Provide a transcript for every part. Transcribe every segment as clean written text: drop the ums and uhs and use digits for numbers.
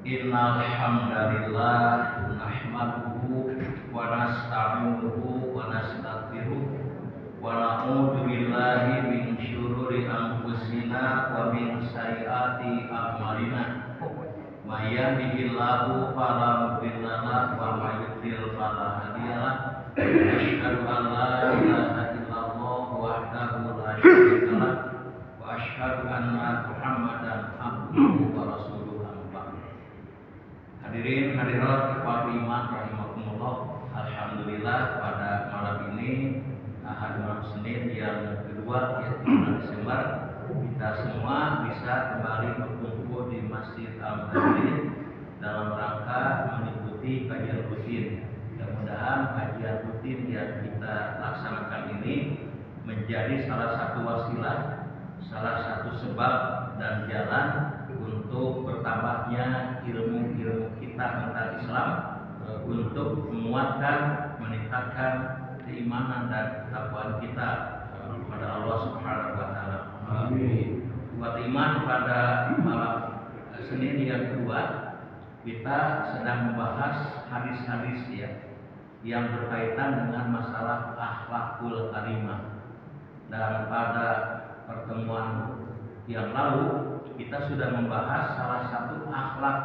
Innal hamdalillah nahmaduhu wa nasta'inuhu wa nastaghfiruh wa na'udzu billahi min syururi anfusina wa min sayyiati a'malina. May yahdihillahu fala mudilla lahu wa may yudlil fala hadiya lahu. Asyhadu an la ilaha illallah wahdahu la syarika lahu wa asyhadu anna Muhammadan abduhu wa rasuluh. Hadirin hadirat ikhwati iman rahimakumullah. Alhamdulillah pada malam ini Ahad malam Senin yang kedua yaitu bulan Desember, kita semua bisa kembali berkumpul di Masjid Al-Muhajirin dalam rangka mengikuti kajian rutin. Mudah-mudahan kajian rutin yang kita laksanakan ini menjadi salah satu wasilah, salah satu sebab dan jalan untuk bertambahnya ilmu-ilmu kita tentang Islam, untuk menguatkan, meningkatkan keimanan dan ketakwaan kita kepada Allah Subhanahu wa taala. Amin. Buat iman pada malam Senin yang kedua, kita sedang membahas hadis-hadis yang berkaitan dengan masalah akhlakul karimah. Dan pada pertemuan yang lalu kita sudah membahas salah satu akhlak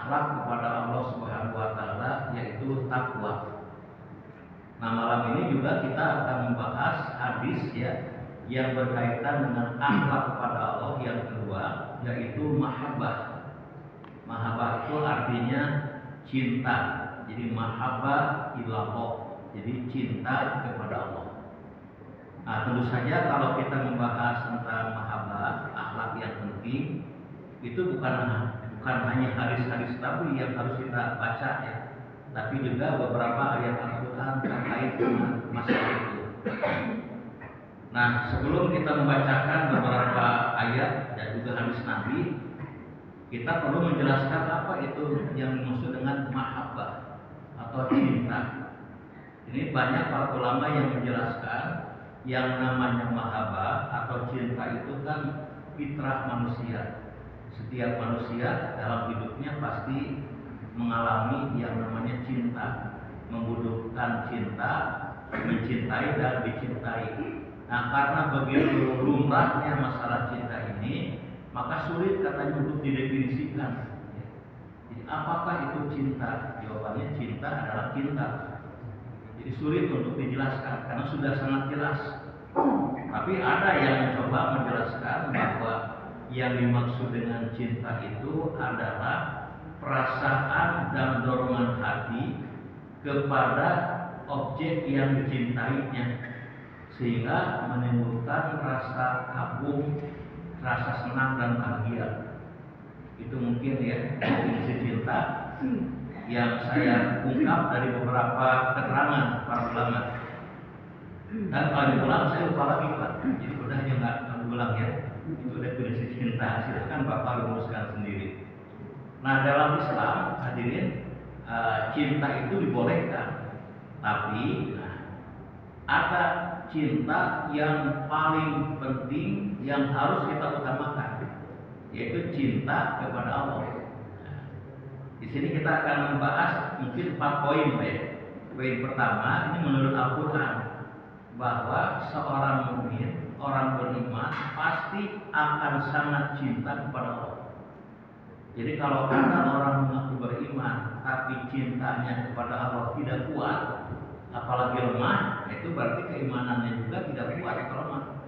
kepada Allah Subhanahu wa taala, yaitu takwa. Nah, malam ini juga kita akan membahas hadis yang berkaitan dengan akhlak kepada Allah yang kedua, yaitu mahabbah. Mahabbah itu artinya cinta. Jadi mahabbah ilallah, jadi cinta kepada Allah. Nah, tentu saja kalau kita membahas tentang mahabbah, akhlak yang penting, itu bukan hanya hadis-hadis Nabi yang harus kita baca tapi juga beberapa ayat Al-Quran terkait dengan masalah itu. Nah, sebelum kita membacakan beberapa ayat dan juga hadis Nabi, kita perlu menjelaskan apa itu yang dimaksud dengan mahabbah atau cinta. Ini banyak para ulama yang menjelaskan yang namanya mahabbah atau cinta itu kan fitrah manusia. Setiap manusia dalam hidupnya pasti mengalami yang namanya cinta, membutuhkan cinta, mencintai dan dicintai. Nah, karena begitu lumrahnya masalah cinta ini, maka sulit katanya untuk didefinisikan. Jadi apakah itu cinta? Jawabannya cinta adalah cinta. Jadi sulit untuk dijelaskan karena sudah sangat jelas. Tapi ada yang mencoba menjelaskan bahwa yang dimaksud dengan cinta itu adalah perasaan dan dorongan hati kepada objek yang dicintainya, sehingga menimbulkan rasa kagum, rasa senang dan bahagia. Itu mungkin definisi cinta yang saya ungkap dari beberapa keterangan para ulama. Dan kalau diulang saya lupa lagi Pak, jadi udahnya nggak ulang itu definisi cinta, silahkan Bapak rumuskan sendiri. Nah, dalam Islam hadirin, cinta itu dibolehkan, tapi ada cinta yang paling penting yang harus kita utamakan, yaitu cinta kepada Allah. Di sini kita akan membahas mungkin 4 poin. Poin pertama, ini menurut Al-Quran, bahwa seorang mukmin, orang beriman pasti akan sangat cinta kepada Allah. Jadi kalau ada orang mengaku beriman tapi cintanya kepada Allah tidak kuat, apalagi lemah, itu berarti keimanannya juga tidak kuat atau lemah.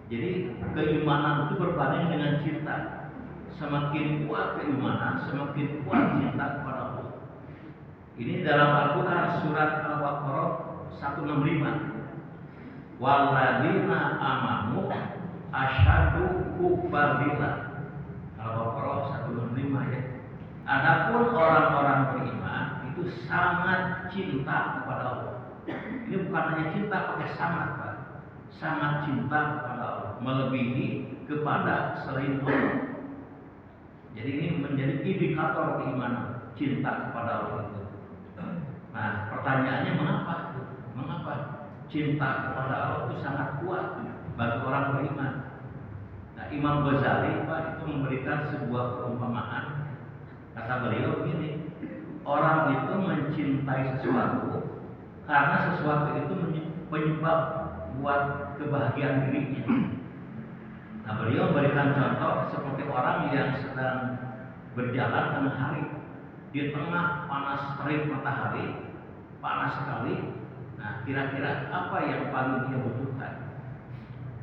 Jadi keimanan itu berbanding dengan cinta. Semakin kuat keimanan, semakin kuat cinta kepada Allah. Ini dalam Al-Quran surat Al-Baqarah 165. Walladzina amanu asyaddu hubban billah. Al-Baqarah 165 Adapun orang-orang beriman itu sangat cinta kepada Allah. Ini bukan hanya cinta pakai sangat, Pak. Sangat cinta kepada Allah, melebihi kepada selain Allah. Jadi ini menjadi indikator keimanan, cinta kepada Allah itu. Nah, pertanyaannya mengapa cinta kepada Allah itu sangat kuat bagi orang beriman? Nah, Imam Ghazali Pak itu memberikan sebuah perumpamaan Kata beliau begini, orang itu mencintai sesuatu karena sesuatu itu penyebab buat kebahagiaan dirinya. Nah, beliau memberikan contoh seperti orang yang sedang berjalan tengah hari, di tengah panas terik matahari, panas sekali. Nah, kira-kira apa yang paling dia butuhkan?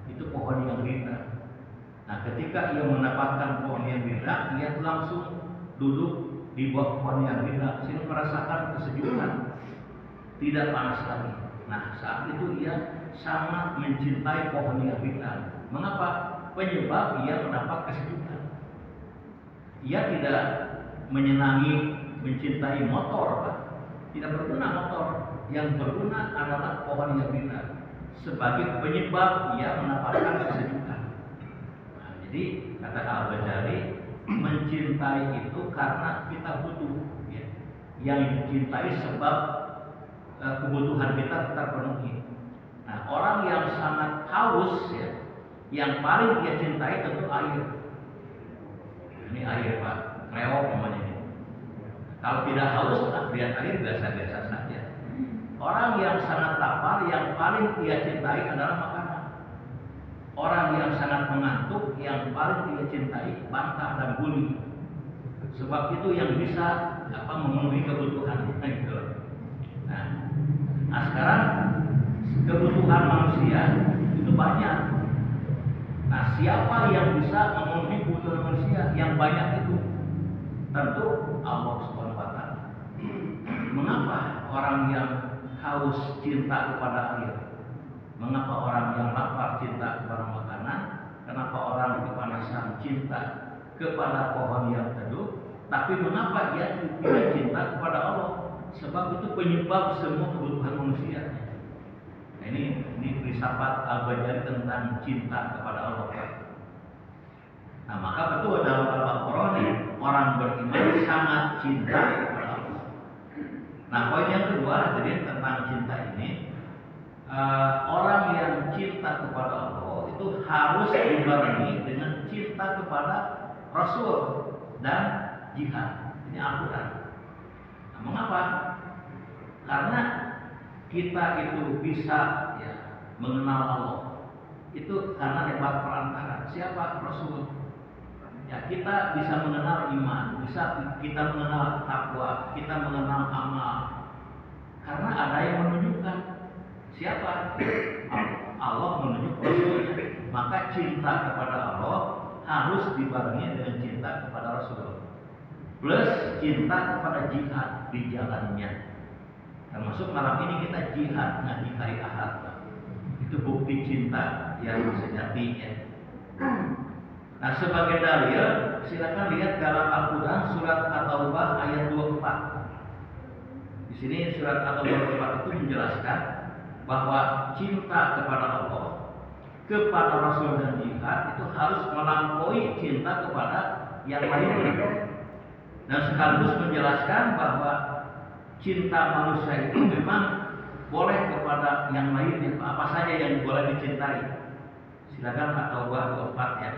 Itu pohon yang rindang. Nah, ketika ia mendapatkan pohon yang rindang, ia langsung duduk di bawah pohon yang rindang, sehingga merasakan kesejukan, tidak panas lagi. Nah, saat itu ia sangat mencintai pohon yang rindang. Mengapa? Penyebab ia mendapat kesejukan. Ia tidak mencintai motor, Pak. Tidak berguna motor. Yang berguna adalah pohon yang rindang sebagai penyebab ia mendapatkan kesejukan. Nah, jadi kata Al-Ghazali, mencintai itu karena kita butuh, ya. Yang dicintai sebab kebutuhan kita terpenuhi. Nah, orang yang sangat haus, ya, yang paling dia cintai tentu air. Ini air, Pak, reok namanya ini. Kalau tidak haus, lihat air biasa-biasa saja. Orang yang sangat lapar, yang paling dia cintai adalah makanan. Orang yang sangat mengantuk, yang paling dia cintai bantah dan guli. Sebab itu yang bisa memenuhi kebutuhan gitu. Nah, sekarang kebutuhan manusia itu banyak. Nah, siapa yang bisa memenuhi kebutuhan manusia yang banyak itu? Tentu Allah Subhanahu wa Ta'ala. Mengapa orang yang haus cinta kepada air? Mengapa orang yang lapar cinta kepada makanan? Kenapa orang kepanasan cinta kepada pohon yang teduh? Tapi mengapa dia tidak cinta kepada Allah? Sebab itu penyebab semua kebutuhan manusia. Nah, ini filsafat Al-Ghazali tentang cinta kepada Allah. Nah, maka betul dalam Al-Quran orang beriman sangat cinta kepada Allah. Nah, poin yang kedua jadi tentang cinta ini, orang yang cinta kepada Allah itu harus dibarengi dengan cinta kepada Rasul dan jihad. Ini Al-Quran. Nah, mengapa? Karena kita itu bisa, ya, mengenal Allah itu karena lewat perantara siapa? Rasul. Ya, kita bisa mengenal iman, bisa kita mengenal takwa, kita mengenal amal karena ada yang menunjukkan. Siapa? Allah menunjuk Rasulnya. Maka cinta kepada Allah harus dibarengi dengan cinta kepada Rasul plus cinta kepada jihad di jalannya. Termasuk malam ini kita jihad ngaji hari Ahad. Itu bukti cinta yang sejatinya. Nah, sebagai dalil silakan lihat dalam Al-Quran surat At-Taubah ayat 24. Di sini surat At-Taubah 24 itu menjelaskan bahwa cinta kepada Allah, kepada Rasul dan jihad itu harus melampaui cinta kepada yang lainnya. Dan sekaligus menjelaskan bahwa cinta manusia itu memang boleh kepada yang lainnya, apa saja yang boleh dicintai. Silakan At-Taubah 24 ya.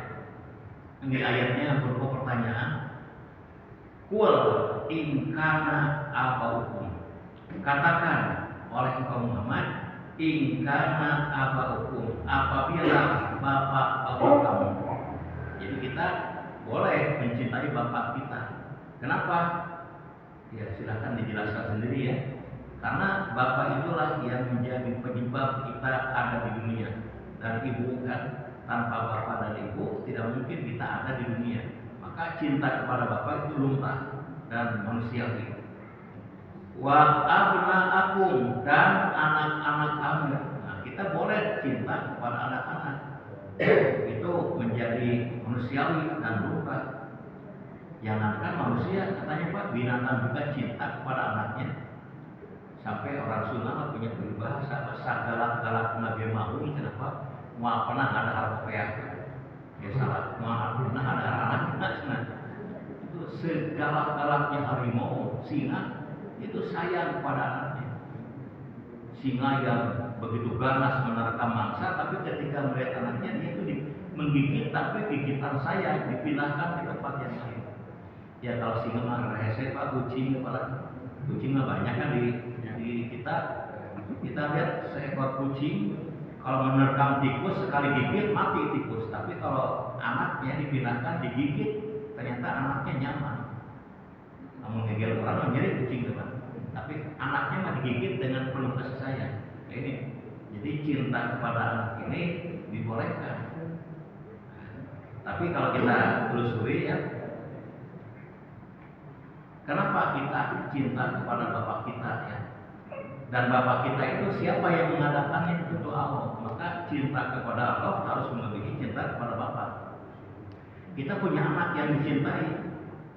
Ini ayatnya berupa pertanyaan. Qul in kana abaukum. Katakan oleh engkau Muhammad, in kana abaukum, apabila bapak-bapak kamu. Jadi kita boleh mencintai bapak kita. Kenapa? Ya silakan dijelaskan sendiri ya. Karena bapak itulah yang menjadi penyebab kita ada di dunia. Dan ibu kan, tanpa bapak dan ibu tidak mungkin kita ada di dunia. Maka cinta kepada bapak itu lumrah dan manusiawi. Wa abna'akum, dan anak-anak kamu. Nah, kita boleh cinta kepada anak-anak. Itu menjadi manusiawi dan lumrah. Jangankan manusia, katanya Pak, binatang juga cinta kepada anaknya. Sampai orang Sunda punya peribahasa, sagalak-galak nabi mahu, kenapa? Mau pernah ada harta peak. Ya salah, mau pernah ada anak. Itu segalak-galaknya harimau, singa, itu sayang kepada anaknya. Singa yang begitu ganas menerkam mangsa, tapi ketika melihat anaknya dia itu menggigit, tapi gigitan sayang dipindahkan ke tempat yang lain. Ya kalau singa mah rese Pak, kucing apalagi. Kucing mah banyak kan di kita. Kita lihat seekor kucing kalau menerkam tikus sekali gigit mati tikus. Tapi kalau anaknya dipindahkan digigit, ternyata anaknya nyaman. Namun ngegel orang mah nyeri kucing teman. Tapi anaknya mah digigit dengan penuh kasih sayang. Nah, ini. Jadi cinta kepada anak ini dibolehkan. Tapi kalau kita telusuri ya, kenapa kita cinta kepada bapak kita ya? Dan bapak kita itu siapa yang mengadakannya? Itu Allah. Maka cinta kepada Allah harus melebihi cinta kepada bapak. Kita punya anak yang dicintai,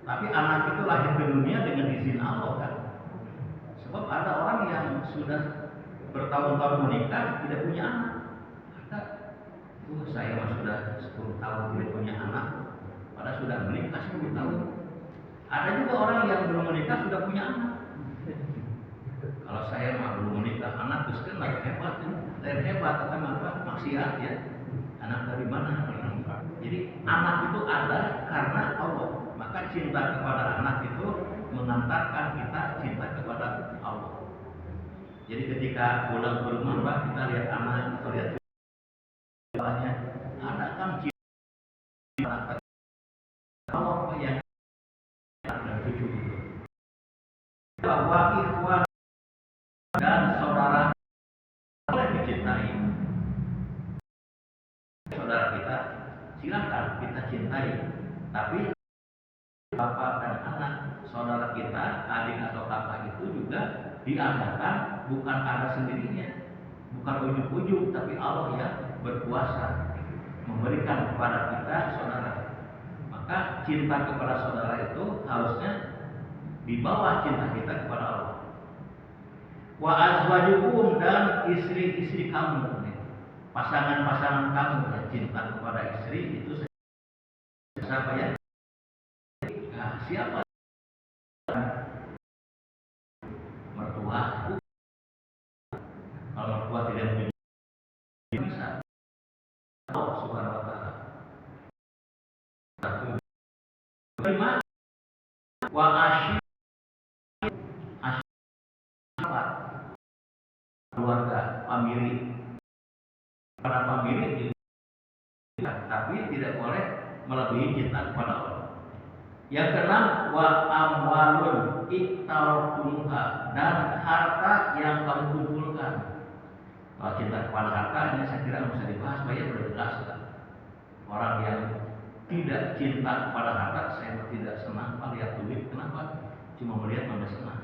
tapi anak itu lahir ke dunia dengan izin Allah kan. Sebab ada orang yang sudah bertahun-tahun menikah tidak punya anak. Ada, saya mah sudah 10 tahun tidak punya anak, padahal sudah menikah 10 tahun. Ada juga orang yang belum menikah sudah punya anak. Kalau saya mah belum menikah, anak terus kan hebat, hebat atau apa maksiat ya. Anak dari mana? Jadi anak itu ada karena Allah. Maka cinta kepada anak itu mengantarkan kita cinta kepada Allah. Jadi ketika pulang ke rumah Pak, kita lihat anak, kita lihat tuanya, ada kan cinta Allah yang dan cucu itu. Bahwa ikhwan dan saudara boleh dicintai. Saudara kita silakan kita cintai, tapi bapak dan anak saudara kita, adik atau kakak itu juga diadakan bukan ada sendirinya, bukan ujung-ujung, tapi Allah yang berkuasa memberikan kepada kita saudara. Maka cinta kepada saudara itu harusnya di bawah cinta kita kepada Allah. Wa azwajukum, dan istri-istri kamu, pasangan-pasangan kamu ya, cinta kepada istri itu siapa ya? Nah, siapa? Mertua. Kalau mertua tidak bisa. Allah Subhanahu wa taala. Kelima, wa asyir keluarga, famili. Para famili juga, tapi tidak boleh melebihi cinta kepada Allah. Yang keenam, wa amwalun iktartumuha, dan harta yang kamu kumpulkan. Kalau cinta kepada harta ini saya kira bisa dibahas, banyak sudah jelas. Orang yang tidak cinta kepada harta, saya tidak senang melihat duit. Kenapa? Cuma melihat mana senang.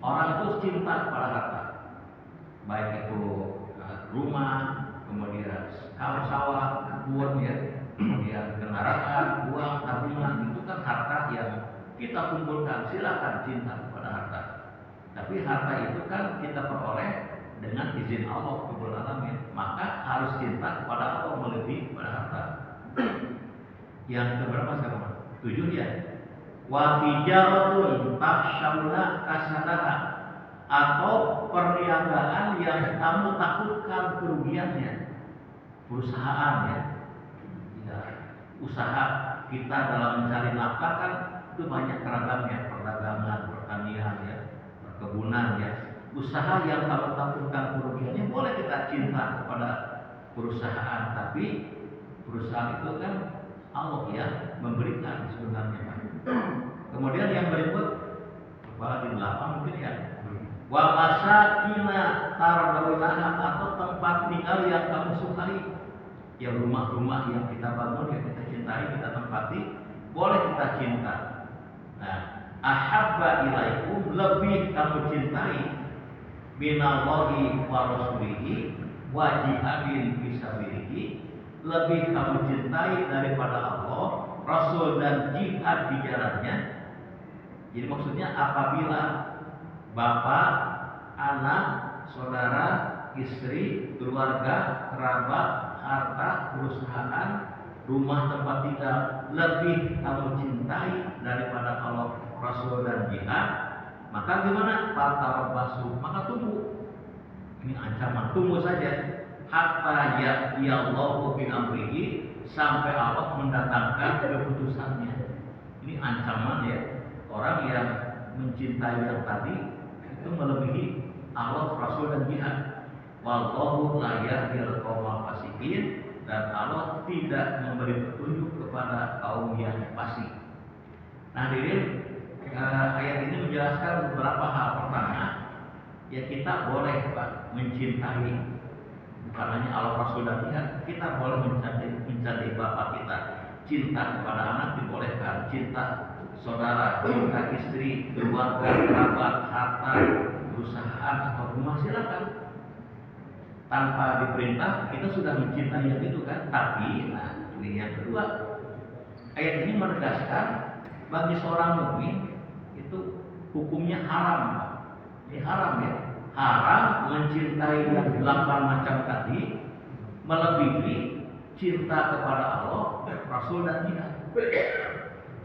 Orang itu cinta kepada harta, baik itu rumah, kemudian sawah, kebun ya, kemudian kendaraan, uang, tabungan, itu kan harta yang kita kumpulkan. Silakan cinta kepada harta, tapi harta itu kan kita peroleh dengan izin Allah Rabbul Alamin. Maka harus cinta kepada Allah melebihi kepada harta. Yang keberapa sekarang? 7 ya. Wa tijaratun takhshawna kasadaha, atau perniagaan yang kamu takutkan kerugiannya. Perusahaan ya, usaha kita dalam mencari nafkah kan itu banyak keragamnya, perdagangan, pertanian ya, perkebunan ya. Usaha yang kamu takutkan kerugiannya, boleh kita cinta kepada perusahaan, tapi perusahaan itu kan Allah yang memberikan sebenarnya. Kemudian yang berikut, apalagi 8 mungkin ya. Wa masakina tardawnaha, atau tempat tinggal yang kamu sukai. Ya rumah-rumah yang kita bangun, yang kita cintai, kita tempati, boleh kita cinta. Nah, ahabba ilaikum, lebih kamu cintai minallahi wa rasulihi wa jihadin fisabilihi, lebih kamu cintai daripada Allah, Rasul, dan jihad di jalannya. Jadi maksudnya apabila bapak, anak, saudara, istri, keluarga, kerabat, harta, perusahaan, rumah tempat tinggal lebih kamu cintai daripada Allah, Rasul, dan jihad, maka gimana? Fatarabbasu, maka tunggu. Ini ancaman, tunggu saja. Hatta ya'tiyallahu bi amrihi, sampai Allah mendatangkan keputusannya. Ini ancaman ya, orang yang mencintai yang tadi itu melebihi Allah, Rasul dan jihad. Wallahu la yahdil qaumal fasiqin, dan Allah tidak memberi petunjuk kepada kaum yang fasik. Nah, ayat ini menjelaskan beberapa hal. Pertama, ya kita boleh Pak mencintai, bukan hanya Allah, Rasul dan jihad, kita boleh mencintai bapak kita. Cinta kepada anak dibolehkan, cinta saudara, cinta istri, keluarga, kerabat, harta, perusahaan atau rumah silakan. Tanpa diperintah kita sudah mencintai yang itu kan. Tapi nah ini yang kedua, ayat ini menegaskan bagi seorang mukmin itu hukumnya haram. Ini haram ya, haram mencintai yang 8 macam tadi melebihi cinta kepada Allah, Rasul dan jihad.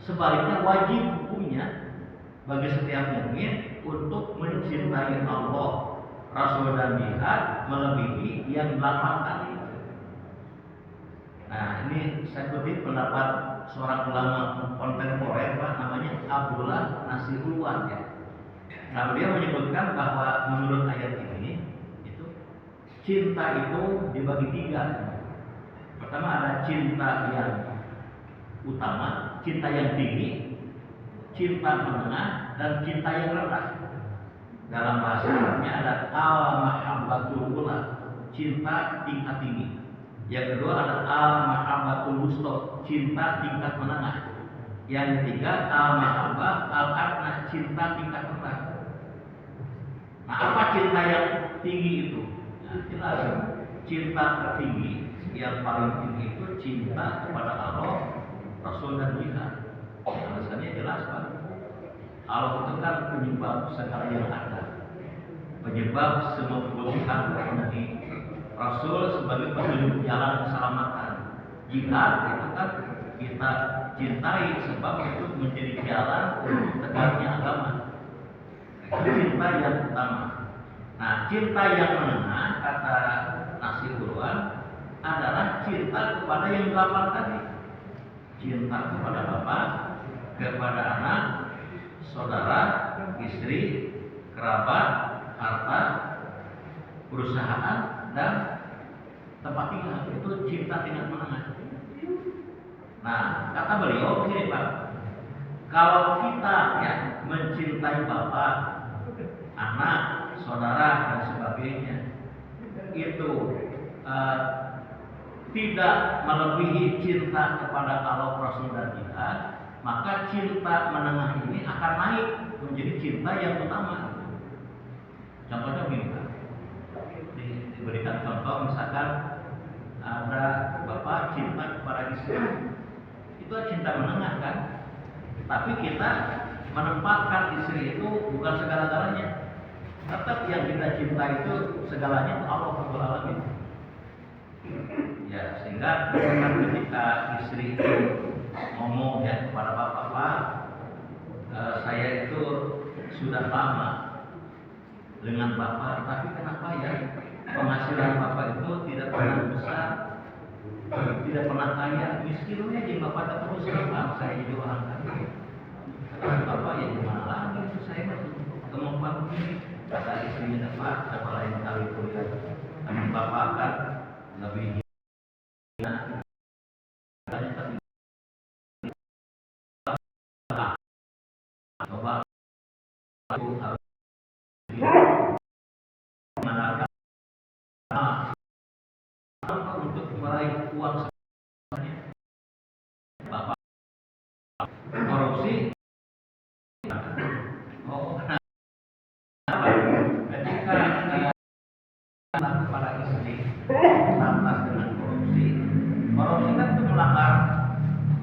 Sebaliknya wajib hukumnya bagi setiap mukmin untuk mencintai Allah, Rasul dan jihad melebihi yang 8 tadi. Nah, ini saya kutip pendapat seorang ulama kontemporer Pak, namanya Abdullah Nasirullah ya. Nah, beliau menyebutkan bahwa menurut ayat ini itu cinta itu dibagi 3. Pertama ada cinta yang utama, cinta yang tinggi, cinta menengah, dan cinta yang rendah. Dalam bahasa Arabnya ada al-mahabbatul ula, cinta tingkat tinggi. Yang kedua ada al-mahabbatul wusta, cinta tingkat menengah. Yang ketiga al-mahabbah al-adna, cinta tingkat rendah. Nah, apa cinta yang tinggi itu? Nah, jelas cinta tertinggi yang paling tinggi itu cinta kepada Allah, Rasul dan jihad. Alasannya jelas Pak. Allah itu kan penyebab segala yang ada, penyebab semua kebutuhan ini. Rasul sebagai petunjuk jalan keselamatan. Jihad itu kan kita cintai sebab itu menjadi jalan untuk tegaknya agama. Cinta yang utama. Nah, cinta yang menengah kata Nasirullah adalah cinta kepada yang 8 tadi. Cinta kepada bapak, kepada anak, saudara, istri, kerabat, harta, perusahaan, dan tempat tinggal. Itu cinta tingkat menengah. Nah, kata beliau begini Pak, kalau kita ya mencintai bapak, anak, saudara dan sebagainya itu tidak melebihi cinta kepada Allah, Rasul dan jihad, maka cinta menengah ini akan naik menjadi cinta yang utama. Contohnya begini Pak, diberikan contoh misalkan ada bapak cinta kepada istri, itu cinta menengah kan, tapi kita menempatkan istri itu bukan segala-galanya. Tetap yang kita cinta itu segalanya itu Allah Rabbul Alamin. Ya, sehingga ketika istri itu ngomong ya kepada bapak, saya itu sudah lama dengan bapak, tapi kenapa ya penghasilan bapak itu tidak pernah besar, tidak pernah kaya, miskin aja bapak tak terus kenapa saya jadi orang kaya. Bapak ya gimana lagi itu saya masih kemampuan begini. Kata istrinya dapat, siapa lain kali pun kami bapak kan lebih coba aku harus mengenalkan untuk meraih uang sebanyak bapak korupsi. Ketika kepada istri lantas dengan korupsi kan itu melanggar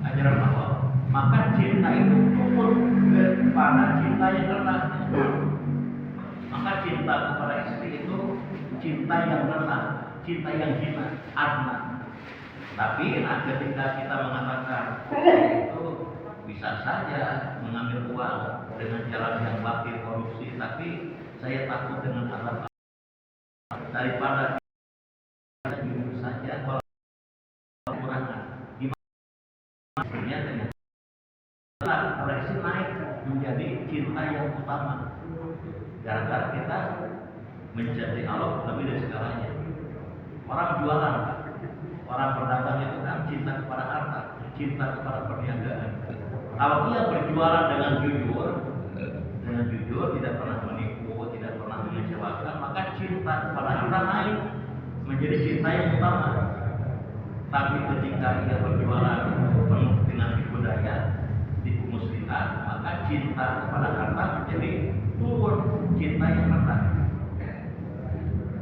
ajaran Allah, maka cinta itu turun kepada cinta yang rendah. Maka cinta kepada istri itu cinta yang rendah, cinta yang hina, adna. Tapi ketika kita mengatakan itu bisa saja mengambil uang dengan jalan yang batil korupsi, tapi saya takut dengan azab daripada jujur saja kalau kekurangan. cinta yang utama. Gara-gara kita mencintai Allah lebih dari segalanya. Orang jualan, orang berdagang itu kan cinta kepada harta, cinta kepada perniagaan. Kalau dia berjualan dengan jujur, tidak pernah menipu, tidak pernah mengecewakan, maka cinta kepada harta naik menjadi cinta yang utama. Tapi ketika ia berjualan penuh dengan tipu daya, tipu muslihat, maka cinta kepada harta menjadi turun, cinta yang rendah.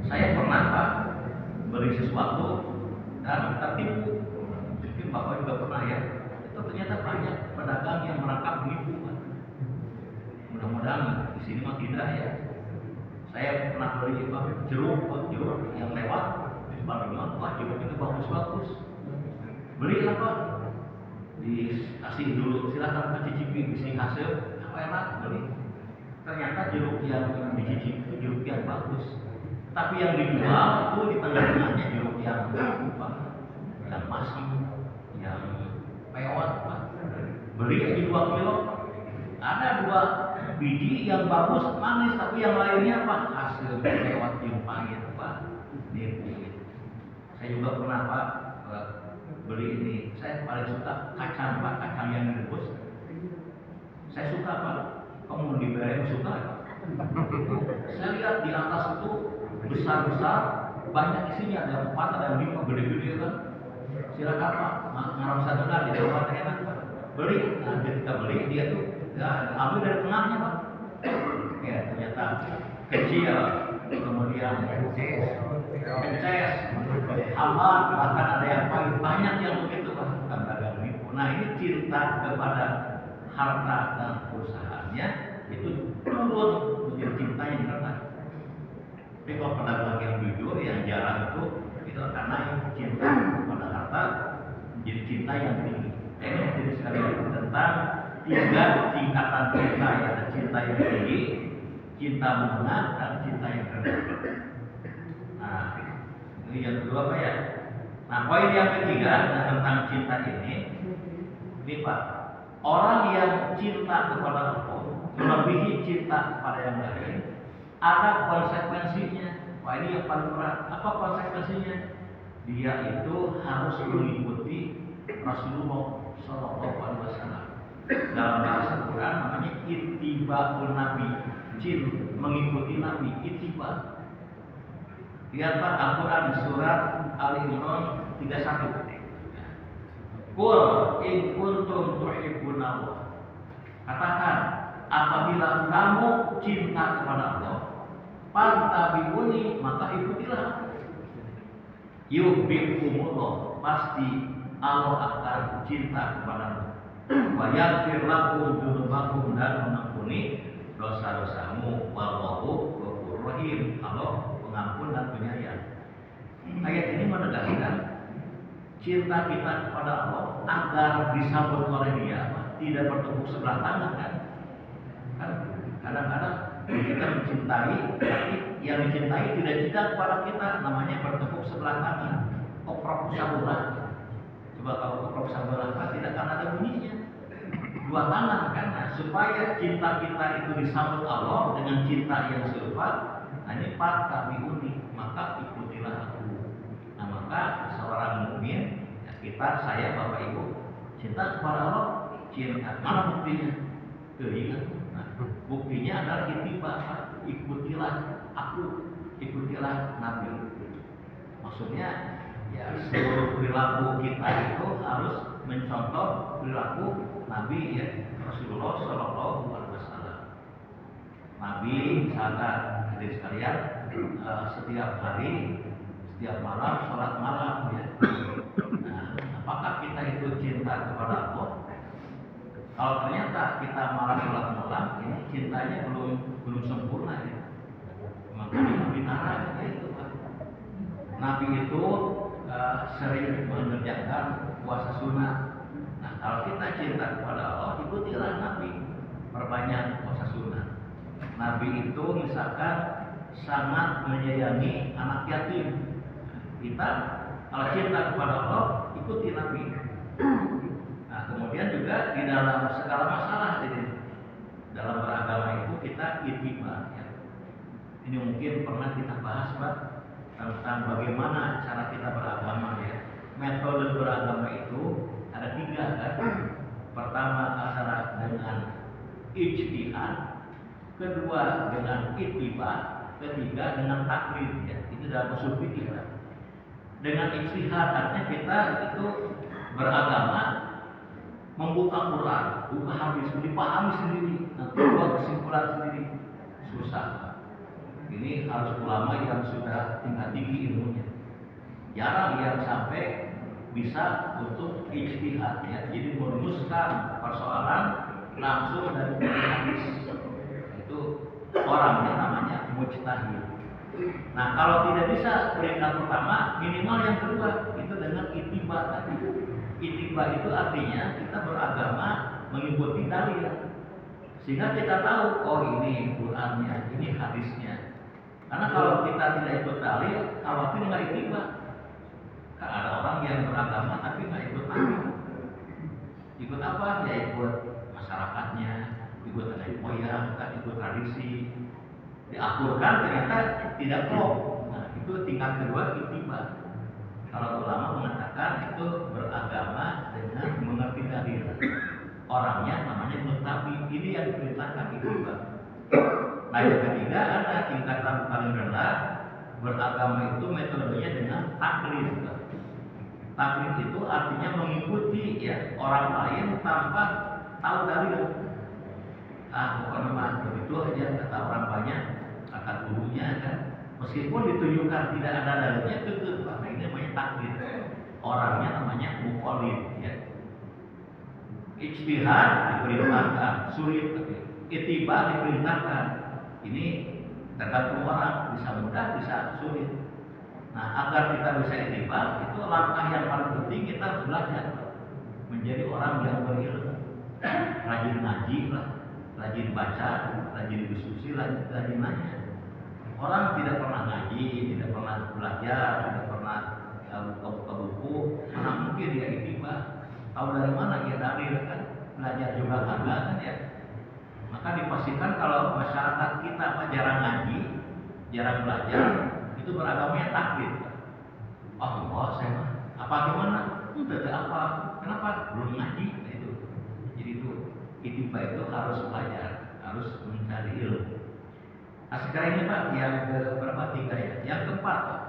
Saya pernah Pak beli sesuatu dan tertipu. Mungkin Bapak juga pernah ya. Itu ternyata banyak pedagang yang merangkap menipu Pak. Mudah-mudahan di sini mah tidak ya. Saya pernah beli jeruk yang lewat. Wah, jeruk itu bagus-bagus. Beli apa? Dikasih dulu, silakan cicipi, bisnis hasil, apa enak beli. Ternyata jeruk yang dicicipi itu jeruk yang bagus. Tapi yang dijual itu di tengah-tengahnya jeruk yang lupa, yang masam, yang pewat. Beli di 2 kilo, ada 2 biji yang bagus, manis, tapi yang lainnya apa? Hasil pewat yang pahit Pak. Saya juga pernah Pak beli ini. Saya paling suka kacang Pak, kacang yang direbus. Saya suka Pak. Kamu di BRM suka? Saya lihat di atas itu besar-besar, banyak isinya, ada 4, ada 5, gede-gede kan. Silakan Pak, ngarang saya dengar di tempat enak Pak. Beli, nah ketika beli dia tuh ya, ambil dari tengahnya Pak. Ya ternyata kecil, kemudian kences, hambar, bahkan ada yang paling banyak yang begitu Pak, bukan dagang nipu. Nah ini cinta kepada harta dan perusahaannya itu turun menjadi cinta yang rendah. Tapi kalau pedagang yang jujur, yang jarang itu akan naik cinta kepada harta menjadi cinta yang tinggi. Ini jadi sekali tentang 3 tingkatan cinta, ya, ada cinta yang tinggi, cinta menengah, dan cinta yang rendah. Nah, ini yang kedua Pak ya. Nah, poin yang ketiga tentang cinta ini Pak, orang yang cinta kepada Allah melebihi cinta kepada yang lain, ada konsekuensinya. Wah ini yang paling berat. Apa konsekuensinya? Dia itu harus mengikuti Rasulullah Shallallahu Alaihi Wasallam. Dalam bahasa Quran namanya ittiba'un Nabi, mengikuti Nabi, ittiba. Lihat Pak Al-Quran surat Al-Imran 31. Qul in kuntum tuhibbunallah. Katakan, apabila kamu cinta kepada Allah, fantabi'uni, maka ikutilah. Yuhibbukumullah, pasti Allah akan cinta kepadamu. Wa yaghfir lakum dzunubakum, dan mengampuni dosa-dosamu. Wallahu ghafurur rahim, Allah pengampun dan penyayang. Ayat ini menegaskan cinta kita kepada Allah agar disambut oleh Dia, tidak bertepuk sebelah tangan kan? Kadang-kadang kita mencintai, tapi yang dicintai tidak cinta kepada kita, namanya bertepuk sebelah tangan. Oprok sabulah. Coba kalau oprok sabulah tidak akan ada bunyinya. 2 tangan kan? Nah, supaya cinta kita itu disambut Allah dengan cinta yang serupa, nah ini fattabi'uni, maka ikutilah aku. Nah maka seorang mukmin, ya kita, saya, Bapak Ibu, cinta kepada Allah, cinta. Mana buktinya? Keingat. Nah, buktinya adalah ittiba, ikutilah aku, ikutilah Nabi. Maksudnya ya seluruh perilaku kita itu harus mencontoh perilaku Nabi ya Rasulullah Shallallahu Alaihi Wasallam. Nabi misalkan hadirin sekalian setiap hari, setiap malam sholat malam ya. Nah, apakah kita itu cinta kepada Allah? Kalau ternyata kita malah sholat malam, ini cintanya belum sempurna ya. Maka Nabi Nara itu Pak. Nabi itu sering mengerjakan puasa sunnah. Nah, kalau kita cinta kepada Allah, ikutilah Nabi, perbanyak puasa sunnah. Nabi itu misalkan sangat menyayangi anak yatim. Kita kalau cinta kepada Allah, ikuti Nabi. Nah, kemudian juga di dalam segala masalah, jadi dalam beragama itu kita ittiba ya. Ini mungkin pernah kita bahas Pak tentang bagaimana cara kita beragama ya. Metode beragama itu ada 3 kan. Pertama adalah dengan ijtihad, kedua dengan ittiba, ketiga dengan taklid ya. Itu dalam usul fikih Pak. Dengan ijtihad artinya kita itu beragama membuka Quran, buka hadis, dipahami sendiri, nanti buat kesimpulan sendiri, susah. Ini harus ulama yang sudah tingkat tinggi ilmunya. Jarang yang sampai bisa untuk ijtihad ya. Jadi merumuskan persoalan langsung dari hadis. Itu orangnya namanya mujtahid. Nah, kalau tidak bisa peringkat pertama, minimal yang kedua itu dengan ittiba tadi. Ittiba itu artinya kita beragama mengikuti dalil. Sehingga kita tahu, oh ini Qur'annya, ini hadisnya. Karena kalau kita tidak ikut dalil, khawatir nggak ittiba. Kan ada orang yang beragama tapi nggak ikut dalil. Ikut apa? Ya ikut masyarakatnya, ikut nenek moyang, kan ikut tradisi. Diaturkan ternyata tidak klop. Nah, itu tingkat kedua ittiba. Kalau ulama mengatakan itu beragama dengan mengerti dalil. Orangnya namanya muttabi. Ini yang diperintahkan ittiba. Nah, yang ketiga ada tingkatan paling rendah beragama itu metodenya dengan taklid. Taklid itu artinya mengikuti ya orang lain tanpa tahu dalil. Pokoknya mah begitu aja kata orang banyak, kata gurunya kan. Meskipun ditunjukkan tidak ada dalilnya, itu karena ini namanya taklid. Orangnya namanya muqallid ya. Ijtihad diperintahkan, sulit, ittiba diperintahkan. Ini tergantung orang, bisa mudah, bisa sulit. Nah, agar kita bisa ittiba, itu langkah yang paling penting kita harus belajar menjadi orang yang berilmu, rajin ngaji lah, rajin baca, rajin diskusi, rajin nanya. Orang tidak pernah ngaji, tidak pernah belajar, tidak pernah buka buku, mana mungkin dia ittiba? Tahu dari mana dia dalil kan? Belajar juga kagak kan ya? Maka dipastikan kalau masyarakat kita jarang ngaji, jarang belajar, itu beragamanya taklid. Oh, saya mah apa gimana? Tidak apa? Kenapa? Belum ngaji. Nah, itu. Jadi itu ittiba itu harus belajar, harus mencari ilmu. Nah, sekarang ini Pak, yang berapa 3 ya? Yang keempat Pak.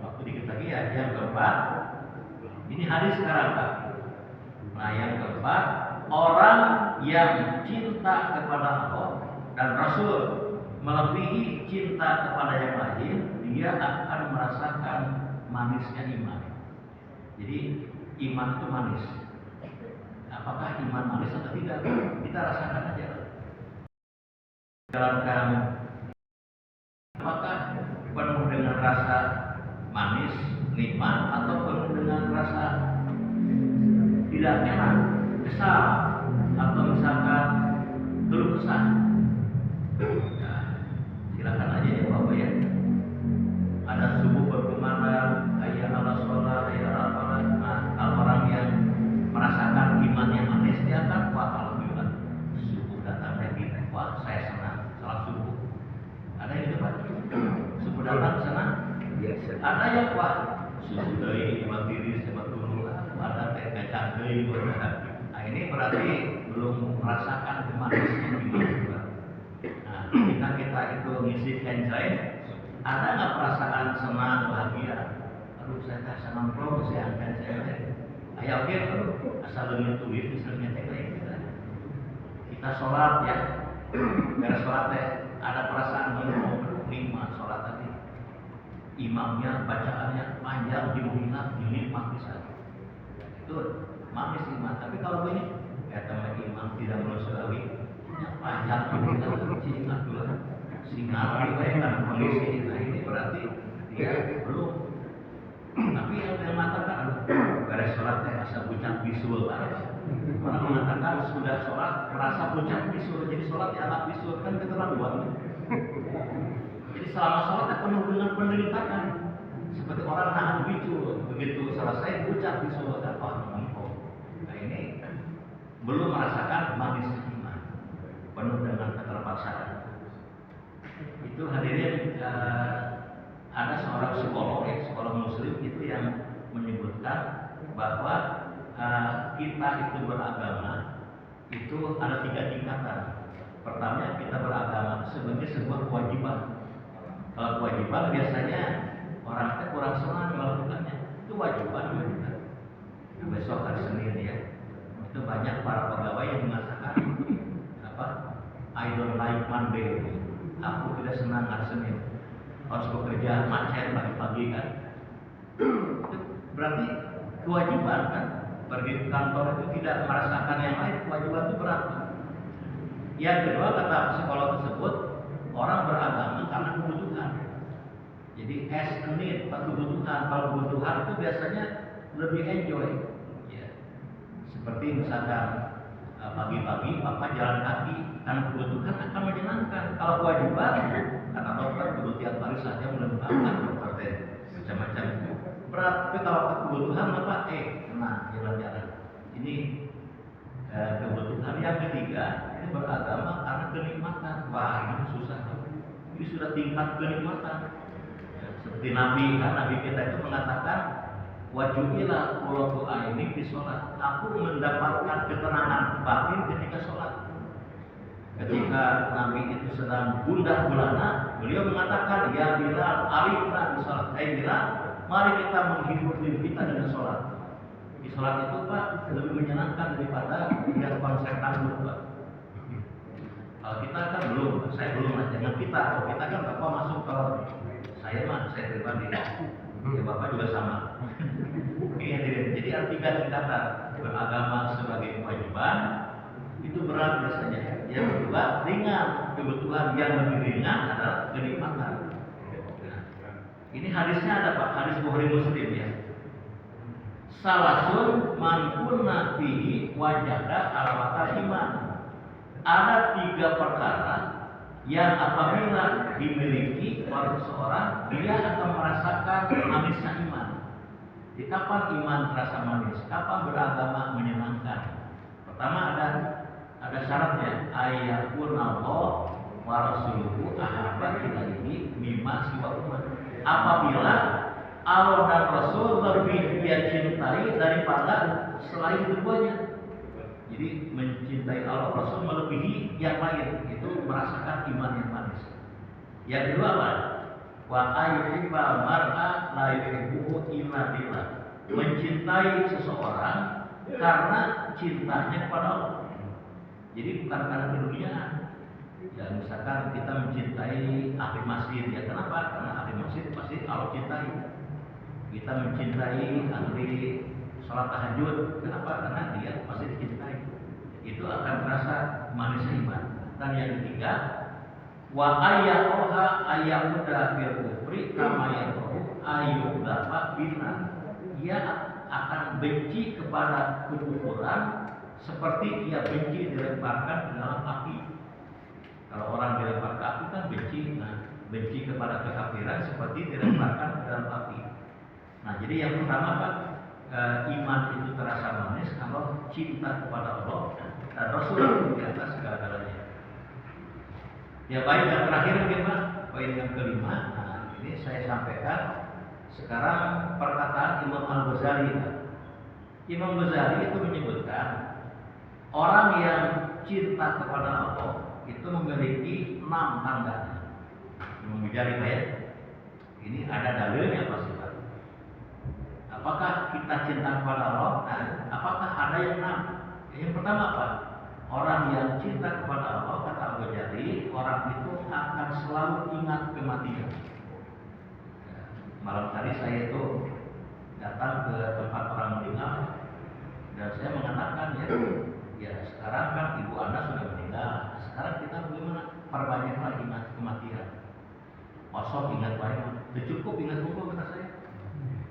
Waktu dikit lagi ya, yang keempat. Ini hadis sekarang Pak. Nah, yang keempat, orang yang cinta kepada Allah dan Rasul melebihi cinta kepada yang lain, dia akan merasakan manisnya iman. Jadi iman itu manis. Apakah iman manis atau tidak? Kita rasakan aja. Jalankan. Apakah penuh dengan rasa manis, nikmat, atau penuh dengan rasa tidak enak, kesal, atau misalkan keluh kesah? Nah, silakan aja ya Bapak ya. Ada subuh berkumandang, hayya ala sholat, hayya ala falah. Nah, kalau orang yang merasakan imannya manis, dia akan wah alhamdulillah subuh datang lagi, wah saya senang salat subuh. Ada yang gitu Pak? Subuh datang senang? Ada yang wah subuh dari iman diri sama dulu, ada teh kacang deui. Nah, ini berarti belum merasakan kemanisnya iman. Nah, ketika kita itu ngisi enjoy, ada nggak perasaan senang, bahagia? Aduh, saya tak senang pro, saya akan saya. Ayo oke, asal dengan tulis, misalnya kita sholat ya, beres sholat ada perasaan nikmat sholat tadi. Imamnya bacaannya panjang, diminat, dinikmat bisa. Itu manis iman. Tapi kalau ini, ya teman imam tidak melusuri, panjang diminat, dinikmat dulu. Singa karena kondisi ini berarti dia belum. Tapi yang mengatakan beres sholat merasa puncak bisul, orang mengatakan sudah sholat merasa puncak bisul, jadi sholat dianggap bisul kan keterlaluan. Jadi selama sholat penuh dengan penderitaan, seperti orang nahan bisul, begitu selesai puncak bisul apa mengko. Nah ini belum merasakan manis iman, penuh kebangsaan. Itu hadirin, ada seorang psikolog muslim itu yang menyebutkan bahwa kita itu beragama itu ada 3 tingkatan. Pertama, kita beragama sebagai sebuah kewajiban. Kalau kewajiban biasanya orang itu kurang senang melakukannya. Itu wajiban kita. Besok hari Senin ya, itu banyak para pegawai yang mengatakan I don't like Monday. Aku tidak senang hari Senin. Harus bekerja macet pagi-pagi kan. Itu berarti kewajiban kan. Pergi ke kantor itu tidak merasakan yang lain. Kewajiban itu berat. Yang kedua, kata psikolog tersebut, orang beragama karena kebutuhan. Jadi as a need, kebutuhan. Kalau kebutuhan itu biasanya lebih enjoy. Ya. Seperti misalkan pagi-pagi Bapak jalan kaki, karena kebutuhan akan menyenangkan. Kalau kewajiban, karena dokter dulu tiap hari saja menentukan dokter macam-macam berat. Tapi kalau kebutuhan apa? Tenang, jalan-jalan. Ini kebutuhan. Yang ketiga, ini beragama karena kenikmatan. Wah, ini susah. Ini sudah tingkat kenikmatan. Ya, seperti Nabi kita itu mengatakan, wajubilah qurratu aini fi sholat. Aku mendapatkan ketenangan batin ketika sholat. Ketika Nabi itu sedang gundah gulana, beliau mengatakan, ya Bilal, arifna di sholat. Bilal, mari kita menghibur diri kita dengan sholat. Di sholat itu Pak lebih menyenangkan daripada yang konser dangdut Pak. Kalau kita kan belum, saya belum lah. Jangan kita, kalau kita kan Bapak masuk, kalau saya pribadi. Ya Bapak juga sama. Jadi ada 3 tingkatan. Beragama sebagai kewajiban itu berat biasanya. Yang kedua ringan, kebutuhan yang lebih ringan adalah kenikmatan. Nah, ini hadisnya ada Pak, hadis Bukhari Muslim ya. Salasun man kunna fihi wajada halawatal iman. Ada 3 perkara yang apabila dimiliki oleh seseorang, dia akan merasakan manisnya iman. Di kapan iman terasa manis? Kapan beragama menyenangkan? Pertama ada syaratnya, ayakun Allah wa rasuluhu ahabba ilaihi mimma siwahuma. Apabila Allah dan Rasul lebih dia cintai daripada selain keduanya. Jadi mencintai Allah Rasul melebihi yang lain, itu merasakan iman yang manis. Yang kedua apa? Wa ayyuhibba mar'a la yuhibbuhu illa billah. Mencintai seseorang karena cintanya kepada Allah. Jadi bukan karena keduniaan. Ya misalkan kita mencintai ahli masjid, ya kenapa? Karena ahli masjid pasti Allah cintai. Kita mencintai ahli sholat tahajud, kenapa? Karena dia pasti dicintai. Itu akan terasa manis iman. Dan yang ketiga, wa ayyaha ayyamuda bil kufri kama yahu ayyudafa bina. Ia akan benci kepada kekufuran seperti ia benci dilemparkan ke dalam api. Kalau orang dilempar ke api kan benci, benci kepada kekafiran seperti dilemparkan ke dalam api. Nah, jadi yang pertama Pak, iman itu terasa manis kalau cinta kepada Allah dan Rasul di atas segala-galanya. Ya baik, yang terakhir mungkin Pak, poin yang kelima. Nah, ini saya sampaikan sekarang perkataan Imam Al-Ghazali. Imam Ghazali itu menyebutkan orang yang cinta kepada Allah itu memiliki 6 tanda. Imam Ghazali Pak ya. Ini ada dalilnya pasti Pak. Apakah kita cinta kepada Allah? Nah, apakah ada yang 6? Yang pertama apa? Orang yang cinta kepada Allah, kata Al-Ghazali, orang itu akan selalu ingat kematian. Malam tadi saya itu datang ke tempat orang meninggal dan saya mengatakan ya sekarang kan ibu Anda sudah meninggal. Sekarang kita bagaimana? Perbanyaklah ingat kematian. Masuk ingat banyak. Sudah cukup ingat hukum kata saya.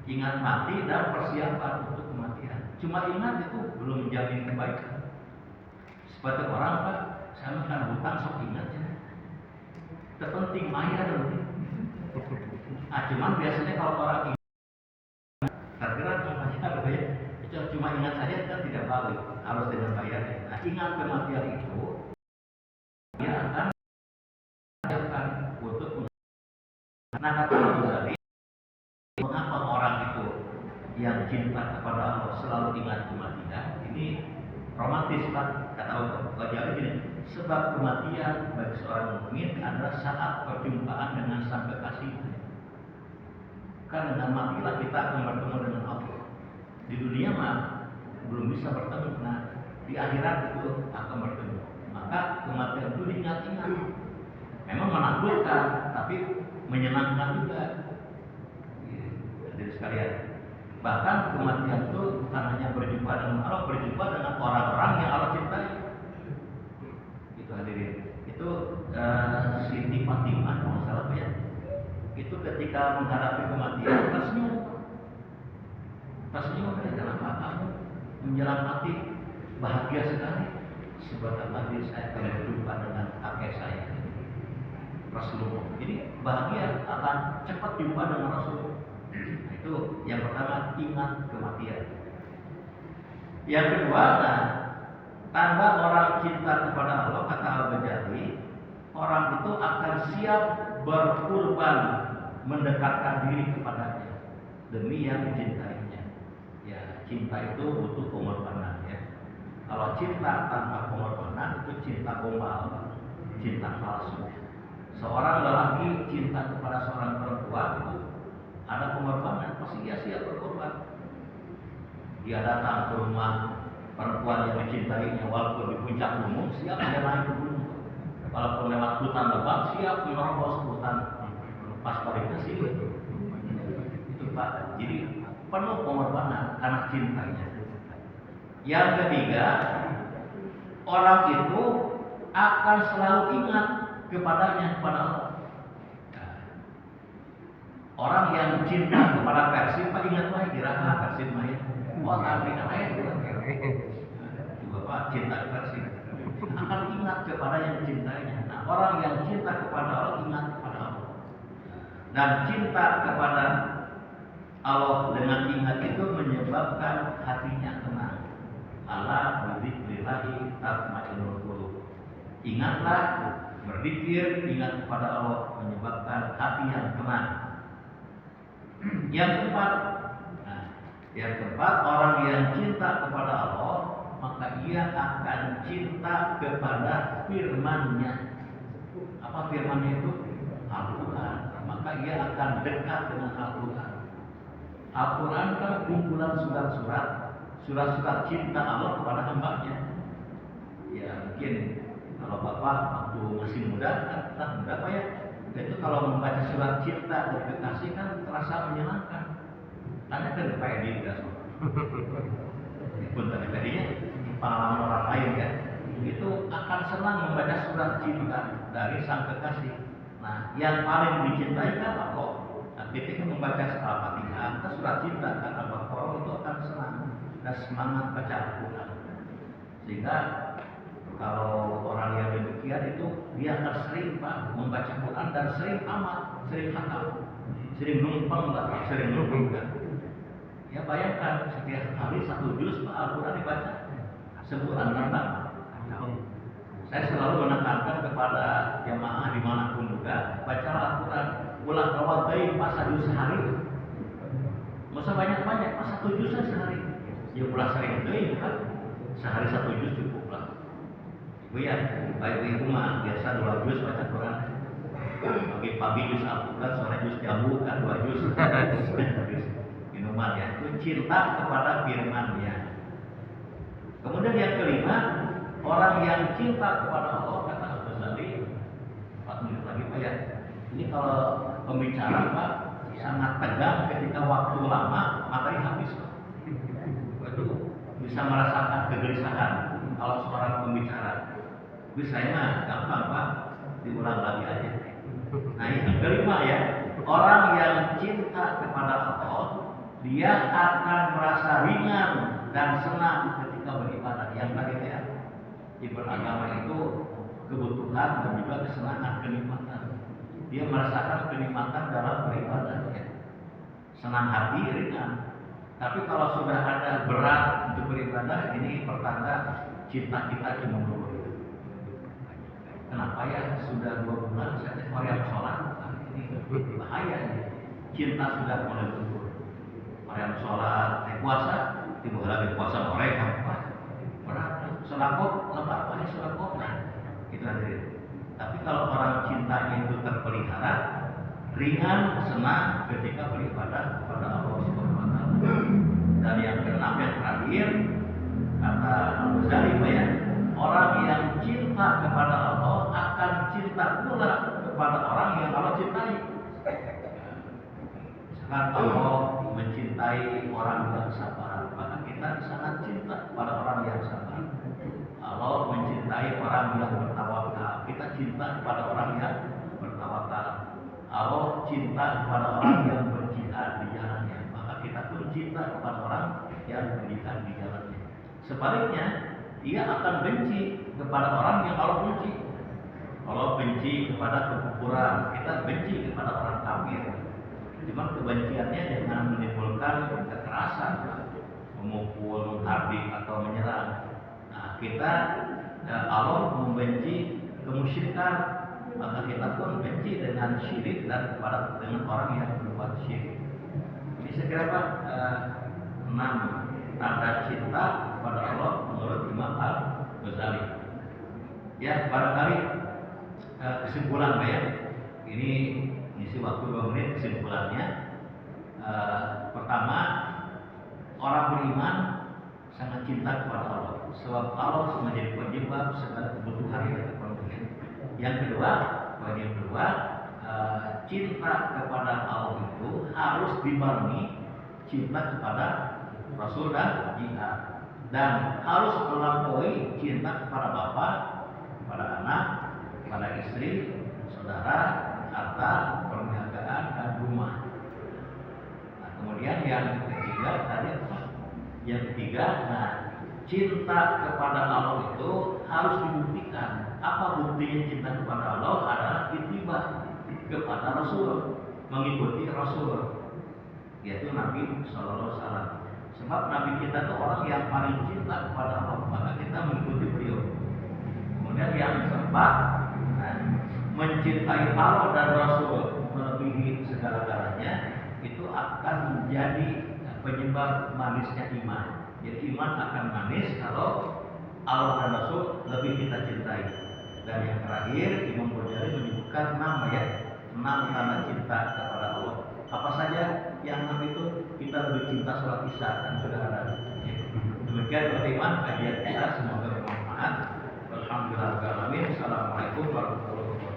Ingat mati dan persiapan untuk kematian. Cuma ingat itu belum menjamin kebaikan. Seperti orang Pak, saya makan hutang sok ingat ya. Terpenting maya dong. Cuman biasanya kalau orang ingat, tergerak namanya apa ya? Cuma ingat saja kan tidak balik, harus dengan bayarnya. Nah, ingat kematian itu, dia akan Nah kata Imam Ghazali, mengapa orang itu yang cinta kepada Allah selalu ingat kematian? Ini romantis Pak, kata Imam Ghazali gini, sebab kematian bagi seorang mukmin adalah saat perjumpaan dengan sang kekasih. Kan dengan matilah kita akan bertemu dengan Allah. Di dunia mah belum bisa bertemu, nah di akhirat itu akan bertemu. Maka kematian itu diingat-ingat. Memang menakutkan, tapi menyenangkan juga. Jadi sekalian, bahkan kematian itu bukan hanya berjumpa dengan Allah, berjumpa dengan orang-orang yang Allah cintai. Itu hadirin. Itu Siti Fatimah kalau salah ya. Itu ketika menghadapi kematian tersenyum kenapa kamu menjelang mati bahagia sekali, sebentar lagi saya akan berjumpa dengan kakek saya Rasulullah. Jadi bahagia akan cepat jumpa dengan Rasulullah. Nah, itu yang pertama, ingat kematian. Yang kedua, tanda orang cinta kepada Allah, kata Al-Ghazali, orang itu akan siap berkorban mendekatkan diri kepadanya demi yang dicintainya. Ya, cinta itu butuh pengorbanan ya. Kalau cinta tanpa pengorbanan itu cinta gombal, cinta palsu. Seorang lelaki cinta kepada seorang perempuan itu ada pengorbanan, pasti dia siap berkorban. Dia datang ke rumah perempuan yang dicintainya walaupun di puncak gunung, siap dia naik ke gunung. Walaupun lewat hutan lebat, siap menerobos hutan. Pas koordinasi itu Pak. Jadi penuh pengorbanan karena cintanya. Yang ketiga, orang itu akan selalu ingat kepada Allah. Orang yang cinta kepada Persib, Pak ingat lagi kira-kira Persib main. Oh, tapi lain juga Pak cinta Persib akan ingat kepada yang cintainya. Nah, orang yang cinta kepada Allah ingat kepada Allah. Dan cinta kepada Allah dengan ingat itu menyebabkan hatinya tenang. Ala bidzikrillahi tatma'innul qulub. Ingatlah, berzikir, ingat kepada Allah menyebabkan hati yang tenang. Yang keempat, orang yang cinta kepada Allah, maka ia akan cinta kepada firman-Nya. Apa firman-Nya itu? Al-Quran. Maka ia akan dekat dengan Al-Quran. Al-Quran kan kumpulan surat-surat cinta Allah kepada hamba-Nya. Ya mungkin kalau Bapak waktu masih muda, kan berapa ya? Itu kalau membaca surat cinta dari kekasih kan terasa menyenangkan. Tanya kan Pak Edi juga semua. Pun tadinya pengalaman orang lain kan, itu akan senang membaca surat cinta dari sang kekasih. Nah, yang paling dicintai kan Allah. Nah, ketika membaca Al-Fatihah, surat cinta kan Al-Baqarah itu akan senang dan semangat baca Al-Quran. Sehingga kalau orang yang demikian itu dia akan sering Pak membaca Quran dan sering amat, sering hafal, sering numpang kan. Ya bayangkan setiap hari 1 juz Pak Al-Quran dibaca sebulan datang. Saya selalu menekankan kepada jamaah dimanapun juga, baca Al-Quran ulang rawatain pas 1 juz sehari. Masa banyak-banyak pas 1 juz sehari. Ya ulah sering deui kan. Sehari 1 juz cukup lah. Ibu ya, baik ibu mah biasa 2 juz baca Quran. Pagi juz Al-Quran, sore juz jamu kan 2 juz. Minuman ya, itu cinta kepada firman-Nya. Kemudian yang kelima, orang yang cinta kepada Allah, kata Al-Ghazali, 4 menit lagi Pak ya. Ini kalau pembicara Pak sangat tegang ketika waktu lama materi habis. Itu bisa merasakan kegelisahan kalau seorang pembicara. Tapi saya mah gampang Pak, diulang lagi aja. Nah yang kelima ya, orang yang cinta kepada Allah, dia akan merasa ringan dan senang ketika beribadah. Yang tadi ya, di beragama itu kebutuhan dan juga kesenangan, kenikmatan. Dia merasakan kenikmatan dalam beribadah ya. Senang hati, ringan. Tapi kalau sudah ada berat untuk beribadah, ini pertanda cinta kita cuma menurun. Kenapa ya sudah 2 bulan saya korea sholat, Ini bahaya ini. Cinta sudah mulai luntur. Orang sholat, puasa, tiba lagi puasa mereka. Berat, sedekah, lepas pada sedekah. Nah, itu hadirin. Tapi kalau orang cintanya itu terpelihara, ringan, senang ketika beribadah kepada Allah Subhanahu wa taala. Dan yang keenam yang terakhir, kata Al-Ghazali ya, orang yang cinta kepada Allah akan cinta pula kepada orang yang Allah cintai. Misalkan Allah mencintai orang yang sabar, maka kita sangat cinta kepada orang yang sabar. Allah mencintai orang yang bertawakal, kita cinta kepada orang yang bertawakal. Allah cinta kepada orang yang berjihad di jalannya, maka kita pun cinta kepada orang yang berjihad di jalannya. Sebaliknya, ia akan benci kepada orang yang Allah benci. Allah benci kepada kekufuran, kita benci kepada orang kafir. Cuma kebenciannya dengan menimbulkan kekerasan, memukul, menghardik atau menyerang. Nah, Allah membenci kemusyrikan, maka kita pun benci dengan syirik dan dengan orang yang berbuat syirik. Ini saya kira Pak 6 tanda cinta kepada Allah menurut Imam Al-Ghazali. Ya, barangkali kesimpulan Pak ya. Ini isi waktu 2 menit kesimpulannya. Pertama, orang beriman sangat cinta kepada Allah, sebab Allah menjadi penyebab segala kebutuhan yang kita penuhi. Yang kedua, cinta kepada Allah itu harus dibarengi cinta kepada Rasul dan jihad, dan harus melampaui cinta kepada bapak, kepada anak, kepada istri, saudara, harta, perniagaan, dan rumah. Nah, kemudian yang ketiga, cinta kepada Allah itu harus dibuktikan. Apa buktinya cinta kepada Allah? Adalah ittiba kepada Rasul, mengikuti Rasul, yaitu Nabi Sallallahu Alaihi Wasallam. Sebab Nabi kita itu orang yang paling cinta kepada Allah, maka kita mengikuti beliau. Kemudian yang keempat, mencintai Allah dan Rasul melebihi segala-galanya, itu akan menjadi penyebab manisnya iman. Jadi iman akan manis kalau Allah dan Rasul lebih kita cintai. Dan yang terakhir, Imam Ghazali menyebutkan 6 tanda cinta kepada Allah. Apa saja yang 6 itu? Kita lebih cinta sholat isya, dan sudah ada. Demikian teman-teman kajian kita, semoga bermanfaat. Alhamdulillah. Assalamualaikum warahmatullahi wabarakatuh.